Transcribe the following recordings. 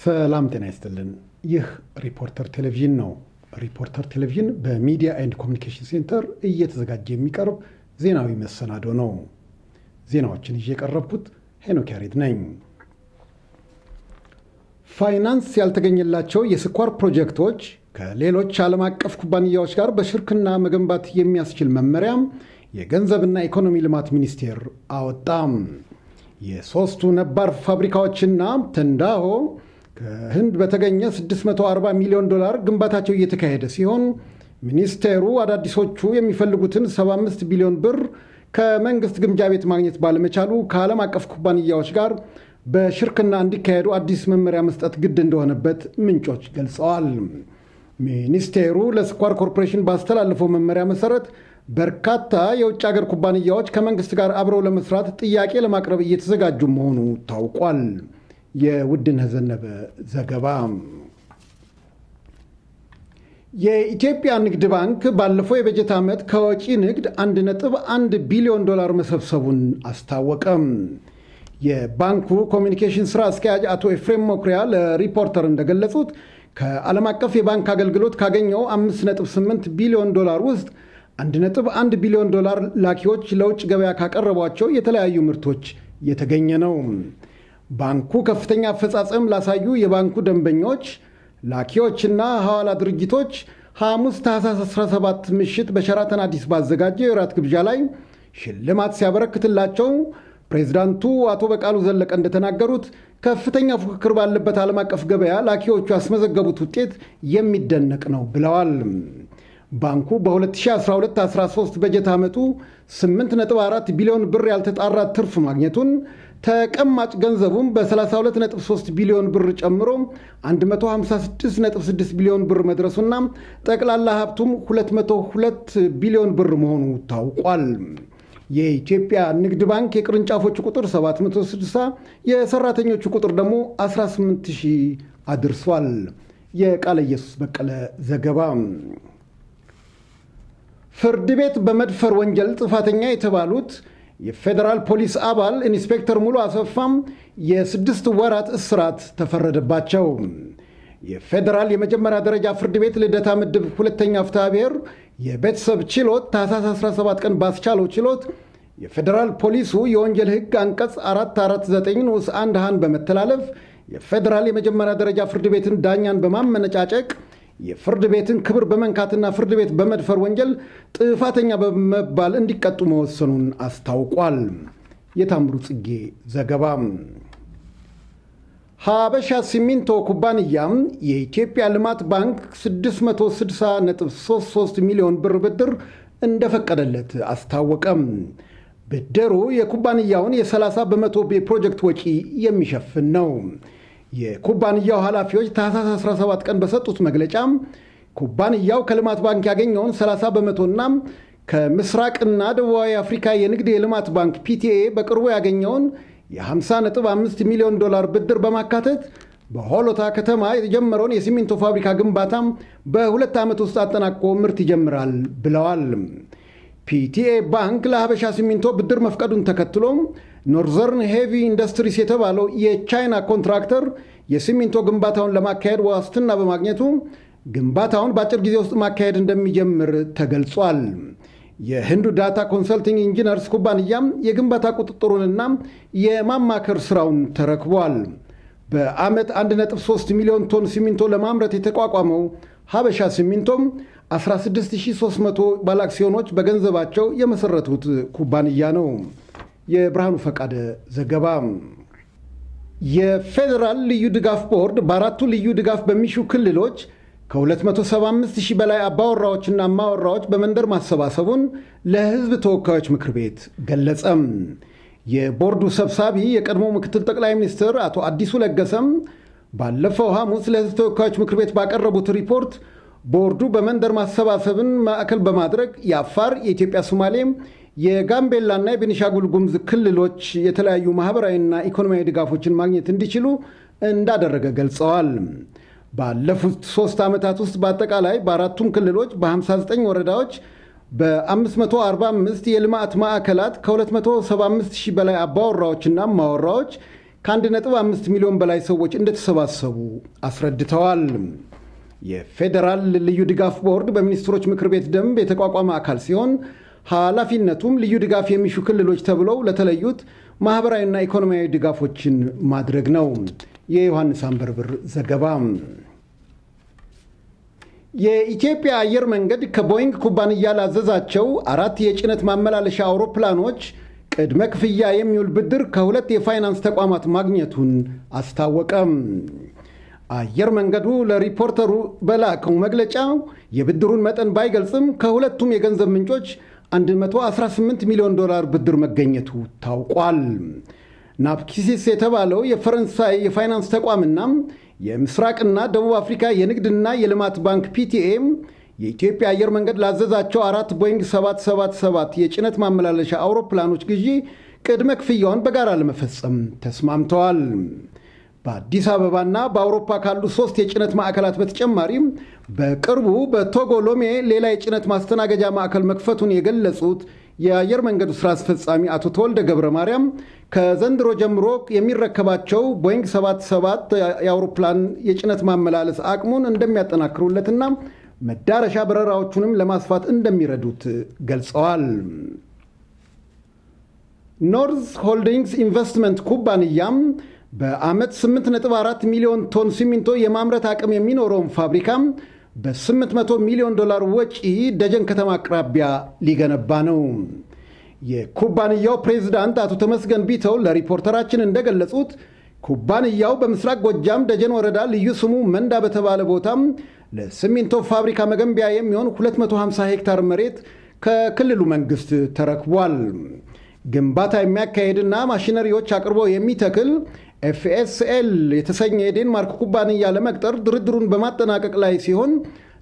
ሰላም ጤና ይስጥልን። ይህ ሪፖርተር ቴሌቪዥን ነው። ሪፖርተር ቴሌቪዥን በሚዲያ ኤንድ ኮሚኒኬሽን ሴንተር እየተዘጋጀ የሚቀርብ ዜናዊ መሰናዶ ነው። ዜናዎችን እየቀረብኩት ሄኖክ ያሬድ ነኝ። ፋይናንስ ያልተገኘላቸው የስኳር ፕሮጀክቶች ከሌሎች ዓለም አቀፍ ኩባንያዎች ጋር በሽርክና መገንባት የሚያስችል መመሪያ የገንዘብና ኢኮኖሚ ልማት ሚኒስቴር አወጣም። የሶስቱ ነባር ፋብሪካዎችና ተንዳሆ ከህንድ በተገኘ $640 ሚሊዮን ግንባታቸው እየተካሄደ ሲሆን ሚኒስቴሩ አዳዲሶቹ የሚፈልጉትን 75 ቢሊዮን ብር ከመንግስት ግምጃ ቤት ማግኘት ባለመቻሉ ከዓለም አቀፍ ኩባንያዎች ጋር በሽርክና እንዲካሄዱ አዲስ መመሪያ መስጠት ግድ እንደሆነበት ምንጮች ገልጸዋል። ሚኒስቴሩ ለስኳር ኮርፖሬሽን ባስተላለፈው መመሪያ መሰረት በርካታ የውጭ ሀገር ኩባንያዎች ከመንግስት ጋር አብረው ለመስራት ጥያቄ ለማቅረብ እየተዘጋጁ መሆኑ ታውቋል። የውድነህ ዘነበ ዘገባ። የኢትዮጵያ ንግድ ባንክ ባለፈው የበጀት ዓመት ከወጪ ንግድ $1.1 ቢሊዮን መሰብሰቡን አስታወቀም። የባንኩ ኮሚኒኬሽን ስራ አስኪያጅ አቶ ኤፍሬም ሞክሪያ ለሪፖርተር እንደገለጹት ከዓለም አቀፍ የባንክ አገልግሎት ካገኘው $5.8 ቢሊዮን ውስጥ $1.1 ቢሊዮን ላኪዎች ለውጭ ገበያ ካቀረቧቸው የተለያዩ ምርቶች የተገኘ ነው። ባንኩ ከፍተኛ አፈጻጸም ላሳዩ የባንኩ ደንበኞች፣ ላኪዎችና ሐዋላ ድርጅቶች ሐሙስ ታህሳስ 17 ምሽት በሸራተን አዲስ ባዘጋጀው የራት ግብዣ ላይ ሽልማት ሲያበረክትላቸው ፕሬዝዳንቱ አቶ በቃሉ ዘለቀ እንደተናገሩት ከፍተኛ ፉክክር ባለበት ዓለም አቀፍ ገበያ ላኪዎቹ ያስመዘገቡት ውጤት የሚደነቅ ነው ብለዋል። ባንኩ በ2012-13 በጀት ዓመቱ 8.4 ቢሊዮን ብር ያልተጣራ ትርፍ ማግኘቱን፣ ተቀማጭ ገንዘቡም በ32.3 ቢሊዮን ብር ጨምሮ 156.6 ቢሊዮን ብር መድረሱና ጠቅላላ ሀብቱም 202 ቢሊዮን ብር መሆኑ ታውቋል። የኢትዮጵያ ንግድ ባንክ የቅርንጫፎቹ ቁጥር 760፣ የሰራተኞቹ ቁጥር ደግሞ 18000 አድርሷል። የቃለ ኢየሱስ በቀለ ዘገባ። ፍርድ ቤት በመድፈር ወንጀል ጥፋተኛ የተባሉት የፌዴራል ፖሊስ አባል ኢንስፔክተር ሙሉ አሰፋም የ6 ወራት እስራት ተፈረደባቸው። የፌዴራል የመጀመሪያ ደረጃ ፍርድ ቤት ልደታ ምድብ ሁለተኛ ፍትሐ ብሔር የቤተሰብ ችሎት ታህሳስ 17 ቀን ባስቻለው ችሎት የፌዴራል ፖሊሱ የወንጀል ሕግ አንቀጽ 449 ንዑስ 1 ሀን በመተላለፍ የፌዴራል የመጀመሪያ ደረጃ ፍርድ ቤትን ዳኛን በማመነጫጨቅ የፍርድ ቤትን ክብር በመንካትና ፍርድ ቤት በመድፈር ወንጀል ጥፋተኛ በመባል እንዲቀጡ መወሰኑን አስታውቋል። የታምሩ ጽጌ ዘገባ። ሀበሻ ሲሚንቶ ኩባንያ የኢትዮጵያ ልማት ባንክ 660.33 ሚሊዮን ብር ብድር እንደፈቀደለት አስታወቀም። ብድሩ የኩባንያውን የ30 በመቶ የፕሮጀክት ወጪ የሚሸፍን ነው። የኩባንያው ኃላፊዎች ታህሳስ 17 ቀን በሰጡት መግለጫ ኩባንያው ከልማት ባንክ ያገኘውን 30 በመቶና ከምስራቅና ደቡባዊ አፍሪካ የንግድ የልማት ባንክ ፒቲኤ በቅርቡ ያገኘውን የ50.5 ሚሊዮን ብድር በማካተት በሆሎታ ከተማ የጀመረውን የሲሚንቶ ፋብሪካ ግንባታ በ2 ዓመት ውስጥ አጠናቆ ምርት ይጀምራል ብለዋል። ፒቲኤ ባንክ ለሀበሻ ሲሚንቶ ብድር መፍቀዱን ተከትሎ ኖርዘርን ሄቪ ኢንዱስትሪስ የተባለው የቻይና ኮንትራክተር የሲሚንቶ ግንባታውን ለማካሄድ ዋስትና በማግኘቱ ግንባታውን በአጭር ጊዜ ውስጥ ማካሄድ እንደሚጀምር ተገልጿል። የህንዱ ዳታ ኮንሰልቲንግ ኢንጂነርስ ኩባንያም የግንባታ ቁጥጥሩንና የማማከር ስራውን ተረክቧል። በዓመት 1.3 ሚሊዮን ቶን ሲሚንቶ ለማምረት የተቋቋመው ሀበሻ ሲሚንቶም 16300 ባለአክሲዮኖች በገንዘባቸው የመሰረቱት ኩባንያ ነው። የብርሃኑ ፈቃደ ዘገባ። የፌዴራል ልዩ ድጋፍ ቦርድ በአራቱ ልዩ ድጋፍ በሚሹ ክልሎች ከ275,000 በላይ አባወራዎችና እማወራዎች በመንደር ማሰባሰቡን ለህዝብ ተወካዮች ምክር ቤት ገለጸም። የቦርዱ ሰብሳቢ የቀድሞ ምክትል ጠቅላይ ሚኒስትር አቶ አዲሱ ለገሰም ባለፈው ሐሙስ ለህዝብ ተወካዮች ምክር ቤት ባቀረቡት ሪፖርት ቦርዱ በመንደር ማሰባሰብን ማዕከል በማድረግ የአፋር፣ የኢትዮጵያ ሶማሌ፣ የጋምቤላና የቤኒሻንጉል ጉሙዝ ክልሎች የተለያዩ ማህበራዊና ኢኮኖሚያዊ ድጋፎችን ማግኘት እንዲችሉ እንዳደረገ ገልጸዋል። ባለፉት 3 ዓመታት ውስጥ በአጠቃላይ በአራቱም ክልሎች በ59 ወረዳዎች በ545 የልማት ማዕከላት ከ275,000 በላይ አባወራዎችና ማወራዎች ከ1.5 ሚሊዮን በላይ ሰዎች እንደተሰባሰቡ አስረድተዋል። የፌዴራል ልዩ ድጋፍ ቦርድ በሚኒስትሮች ምክር ቤት ደንብ የተቋቋመ አካል ሲሆን ኃላፊነቱም ልዩ ድጋፍ የሚሹ ክልሎች ተብለው ለተለዩት ማህበራዊና ኢኮኖሚያዊ ድጋፎችን ማድረግ ነው። የዮሐንስ አንበርብር ዘገባ። የኢትዮጵያ አየር መንገድ ከቦይንግ ኩባንያ ላዘዛቸው 4 የጭነት ማመላለሻ አውሮፕላኖች ቅድመ ክፍያ የሚውል ብድር ከሁለት የፋይናንስ ተቋማት ማግኘቱን አስታወቀም። አየር መንገዱ ለሪፖርተሩ በላከው መግለጫ የብድሩን መጠን ባይገልጽም ከሁለቱም የገንዘብ ምንጮች $118 ሚሊዮን ብድር መገኘቱ ታውቋል። ናፕኪሲስ የተባለው የፈረንሳይ የፋይናንስ ተቋምና የምስራቅና ደቡብ አፍሪካ የንግድና የልማት ባንክ ፒቲኤም የኢትዮጵያ አየር መንገድ ላዘዛቸው 4 ቦይንግ 777 የጭነት ማመላለሻ አውሮፕላኖች ግዢ ቅድመ ክፍያውን በጋራ ለመፈጸም ተስማምተዋል። በአዲስ አበባና በአውሮፓ ካሉ 3 የጭነት ማዕከላት በተጨማሪም በቅርቡ በቶጎ ሎሜ ሌላ የጭነት ማስተናገጃ ማዕከል መክፈቱን የገለጹት የአየር መንገዱ ስራ አስፈጻሚ አቶ ተወልደ ገብረ ማርያም ከዘንድሮ ጀምሮ የሚረከባቸው ቦይንግ 77 የአውሮፕላን የጭነት ማመላለስ አቅሙን እንደሚያጠናክሩለትና መዳረሻ በረራዎቹንም ለማስፋት እንደሚረዱት ገልጸዋል። ኖርዝ ሆልዲንግስ ኢንቨስትመንት ኩባንያም በዓመት 8.4 ሚሊዮን ቶን ሲሚንቶ የማምረት አቅም የሚኖረውን ፋብሪካ በ$800 ሚሊዮን ወጪ ደጀን ከተማ አቅራቢያ ሊገነባ ነው። የኩባንያው ፕሬዝዳንት አቶ ተመስገን ቢተው ለሪፖርተራችን እንደገለጹት ኩባንያው በምስራቅ ጎጃም ደጀን ወረዳ ልዩ ስሙ መንዳ በተባለ ቦታም ለሲሚንቶ ፋብሪካ መገንቢያ የሚሆን 250 ሄክታር መሬት ከክልሉ መንግስት ተረክቧል። ግንባታ የሚያካሄድና ማሽነሪዎች አቅርቦ የሚተክል ኤፍኤስኤል የተሰኘ የዴንማርክ ኩባንያ ለመቅጠር ድርድሩን በማጠናቀቅ ላይ ሲሆን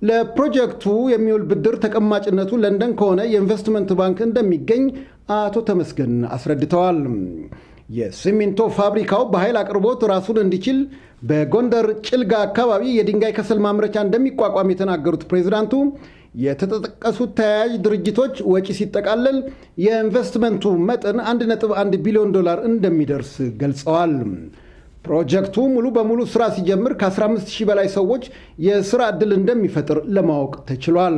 ለፕሮጀክቱ የሚውል ብድር ተቀማጭነቱ ለንደን ከሆነ የኢንቨስትመንት ባንክ እንደሚገኝ አቶ ተመስገን አስረድተዋል። የሲሚንቶ ፋብሪካው በኃይል አቅርቦት ራሱን እንዲችል በጎንደር ጭልጋ አካባቢ የድንጋይ ከሰል ማምረቻ እንደሚቋቋም የተናገሩት ፕሬዝዳንቱ የተጠቀሱት ተያያዥ ድርጅቶች ወጪ ሲጠቃለል የኢንቨስትመንቱ መጠን $1.1 ቢሊዮን እንደሚደርስ ገልጸዋል። ፕሮጀክቱ ሙሉ በሙሉ ስራ ሲጀምር ከ15000 በላይ ሰዎች የስራ ዕድል እንደሚፈጥር ለማወቅ ተችሏል።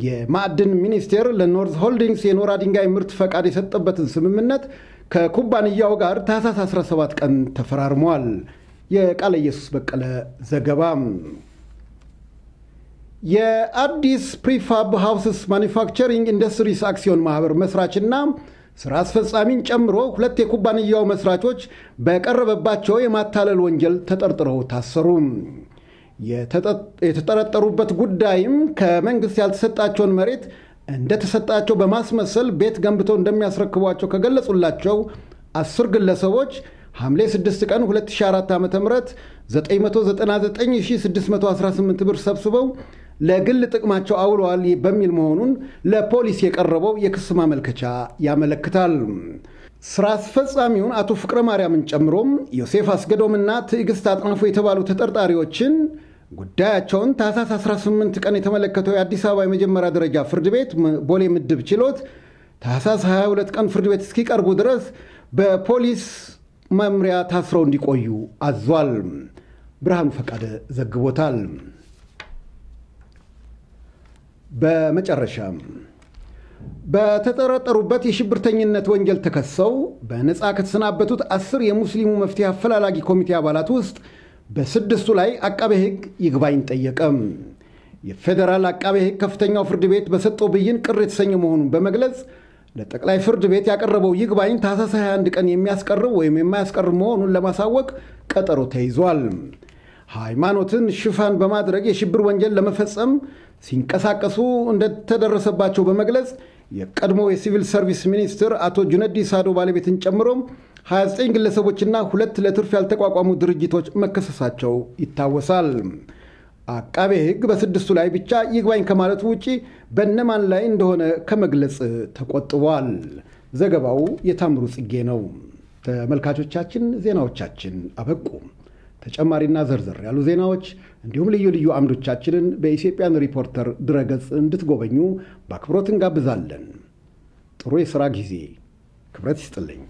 የማዕድን ሚኒስቴር ለኖርዝ ሆልዲንግስ የኖራ ድንጋይ ምርት ፈቃድ የሰጠበትን ስምምነት ከኩባንያው ጋር ታህሳስ 17 ቀን ተፈራርሟል። የቃለ ኢየሱስ በቀለ ዘገባ። የአዲስ ፕሪፋብ ሃውስስ ማኒፋክቸሪንግ ኢንዱስትሪስ አክሲዮን ማህበር መስራችና ስራ አስፈጻሚን ጨምሮ 2 የኩባንያው መስራቾች በቀረበባቸው የማታለል ወንጀል ተጠርጥረው ታሰሩ። የተጠረጠሩበት ጉዳይም ከመንግስት ያልተሰጣቸውን መሬት እንደተሰጣቸው በማስመሰል ቤት ገንብተው እንደሚያስረክቧቸው ከገለጹላቸው 10 ግለሰቦች ሐምሌ 6 ቀን 2004 ዓ.ም 999618 ብር ሰብስበው ለግል ጥቅማቸው አውለዋል በሚል መሆኑን ለፖሊስ የቀረበው የክስ ማመልከቻ ያመለክታል። ስራ አስፈጻሚውን አቶ ፍቅረ ማርያምን ጨምሮም ዮሴፍ አስገዶምና ትዕግስት አጥናፉ የተባሉ ተጠርጣሪዎችን ጉዳያቸውን ታህሳስ 18 ቀን የተመለከተው የአዲስ አበባ የመጀመሪያ ደረጃ ፍርድ ቤት ቦሌ ምድብ ችሎት ታህሳስ 22 ቀን ፍርድ ቤት እስኪቀርቡ ድረስ በፖሊስ መምሪያ ታስረው እንዲቆዩ አዟል። ብርሃኑ ፈቃደ ዘግቦታል። በመጨረሻም በተጠረጠሩበት የሽብርተኝነት ወንጀል ተከሰው በነፃ ከተሰናበቱት 10 የሙስሊሙ መፍትሄ አፈላላጊ ኮሚቴ አባላት ውስጥ በ6ቱ ላይ አቃቤ ሕግ ይግባኝ ጠየቀ። የፌዴራል አቃቤ ሕግ ከፍተኛው ፍርድ ቤት በሰጠው ብይን ቅር የተሰኘ መሆኑን በመግለጽ ለጠቅላይ ፍርድ ቤት ያቀረበው ይግባኝ ታህሳስ 21 ቀን የሚያስቀርብ ወይም የማያስቀርብ መሆኑን ለማሳወቅ ቀጠሮ ተይዟል። ሃይማኖትን ሽፋን በማድረግ የሽብር ወንጀል ለመፈጸም ሲንቀሳቀሱ እንደተደረሰባቸው በመግለጽ የቀድሞ የሲቪል ሰርቪስ ሚኒስትር አቶ ጁነዲ ሳዶ ባለቤትን ጨምሮ 29 ግለሰቦችና 2 ለትርፍ ያልተቋቋሙ ድርጅቶች መከሰሳቸው ይታወሳል። አቃቤ ሕግ በ6ቱ ላይ ብቻ ይግባኝ ከማለቱ ውጪ በእነማን ላይ እንደሆነ ከመግለጽ ተቆጥቧል። ዘገባው የታምሩ ጽጌ ነው። ተመልካቾቻችን ዜናዎቻችን አበቁ። ተጨማሪና ዘርዘር ያሉ ዜናዎች እንዲሁም ልዩ ልዩ አምዶቻችንን በኢትዮጵያን ሪፖርተር ድረገጽ እንድትጎበኙ በአክብሮት እንጋብዛለን። ጥሩ የሥራ ጊዜ። ክብረት ይስጥልኝ።